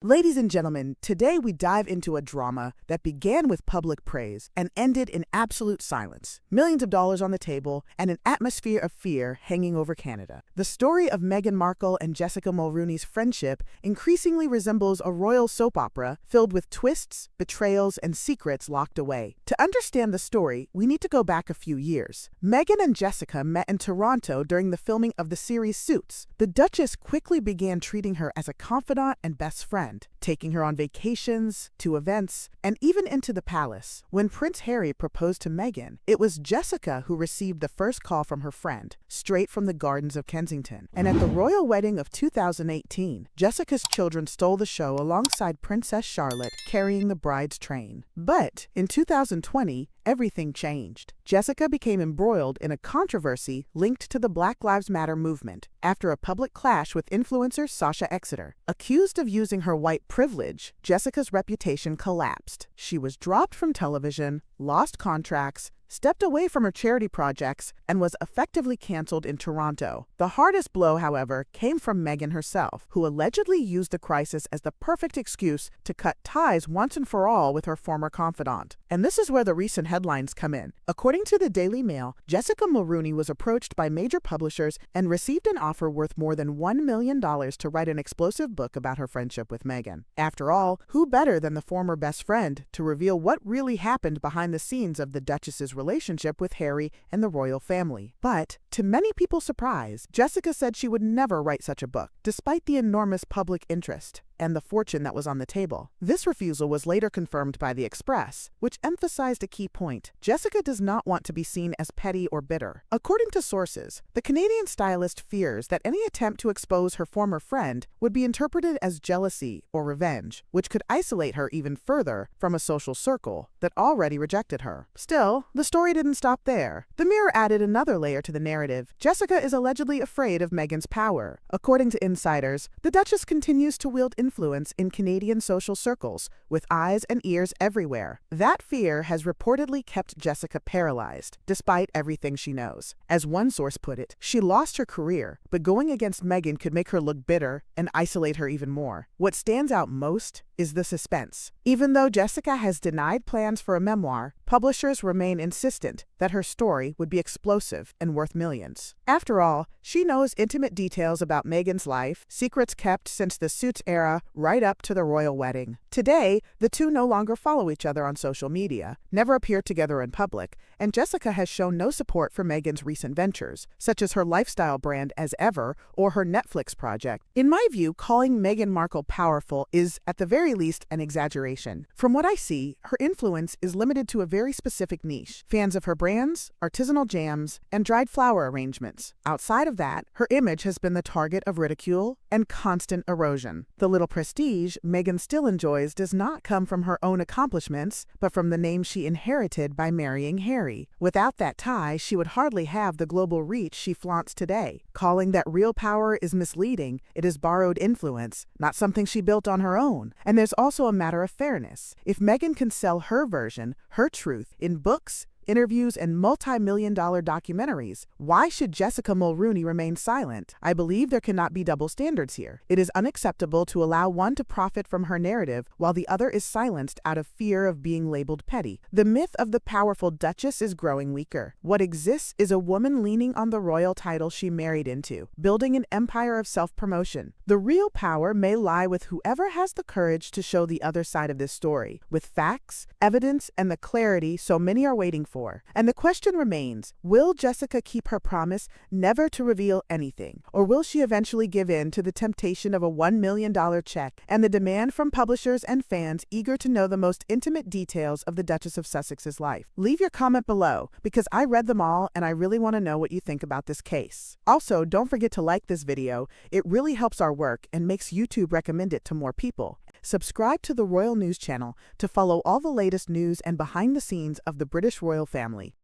Ladies and gentlemen, today we dive into a drama that began with public praise and ended in absolute silence. Millions of dollars on the table and an atmosphere of fear hanging over Canada. The story of Meghan Markle and Jessica Mulroney's friendship increasingly resembles a royal soap opera filled with twists, betrayals, and secrets locked away. To understand the story, we need to go back a few years. Meghan and Jessica met in Toronto during the filming of the series Suits. The Duchess quickly began treating her as a confidant and best friend, taking her on vacations, to events, and even into the palace. When Prince Harry proposed to Meghan, it was Jessica who received the first call from her friend, straight from the gardens of Kensington. And at the royal wedding of 2018, Jessica's children stole the show alongside Princess Charlotte, carrying the bride's train. But in 2020, everything changed. Jessica became embroiled in a controversy linked to the Black Lives Matter movement after a public clash with influencer Sasha Exeter. Accused of using her white privilege, Jessica's reputation collapsed. She was dropped from television, lost contracts, stepped away from her charity projects, and was effectively canceled in Toronto. The hardest blow, however, came from Meghan herself, who allegedly used the crisis as the perfect excuse to cut ties once and for all with her former confidant. And this is where the recent headlines come in. According to the Daily Mail, Jessica Mulroney was approached by major publishers and received an offer worth more than $1 million to write an explosive book about her friendship with Meghan. After all, who better than the former best friend to reveal what really happened behind the scenes of the Duchess's relationship with Harry and the royal family? But, to many people's surprise, Jessica said she would never write such a book, despite the enormous public interest and the fortune that was on the table. This refusal was later confirmed by The Express, which emphasized a key point. Jessica does not want to be seen as petty or bitter. According to sources, the Canadian stylist fears that any attempt to expose her former friend would be interpreted as jealousy or revenge, which could isolate her even further from a social circle that already rejected her. Still, the story didn't stop there. The Mirror added another layer to the narrative. Jessica is allegedly afraid of Meghan's power. According to insiders, the Duchess continues to wield influence in Canadian social circles, with eyes and ears everywhere. That fear has reportedly kept Jessica paralyzed, despite everything she knows. As one source put it, she lost her career, but going against Meghan could make her look bitter and isolate her even more. What stands out most is the suspense. Even though Jessica has denied plans for a memoir, publishers remain insistent that her story would be explosive and worth millions. After all, she knows intimate details about Meghan's life, secrets kept since the Suits era right up to the royal wedding. Today, the two no longer follow each other on social media, never appear together in public, and Jessica has shown no support for Meghan's recent ventures, such as her lifestyle brand As Ever or her Netflix project. In my view, calling Meghan Markle powerful is, at the very least, an exaggeration. From what I see, her influence is limited to a very specific niche: fans of her brands, artisanal jams, and dried flower arrangements. Outside of that, her image has been the target of ridicule and constant erosion. The little prestige Meghan still enjoys does not come from her own accomplishments, but from the name she inherited by marrying Harry. Without that tie, she would hardly have the global reach she flaunts today. Calling that real power is misleading. It is borrowed influence, not something she built on her own. And there's also a matter of fairness. If Meghan can sell her version, her truth, in books, interviews, and multi-million-dollar documentaries, why should Jessica Mulroney remain silent? I believe there cannot be double standards here. It is unacceptable to allow one to profit from her narrative while the other is silenced out of fear of being labeled petty. The myth of the powerful Duchess is growing weaker. What exists is a woman leaning on the royal title she married into, building an empire of self-promotion. The real power may lie with whoever has the courage to show the other side of this story, with facts, evidence, and the clarity so many are waiting for. And the question remains, will Jessica keep her promise never to reveal anything? Or will she eventually give in to the temptation of a $1 million check and the demand from publishers and fans eager to know the most intimate details of the Duchess of Sussex's life? Leave your comment below, because I read them all and I really want to know what you think about this case. Also, don't forget to like this video. It really helps our work and makes YouTube recommend it to more people. Subscribe to the Royal News channel to follow all the latest news and behind the scenes of the British royal family.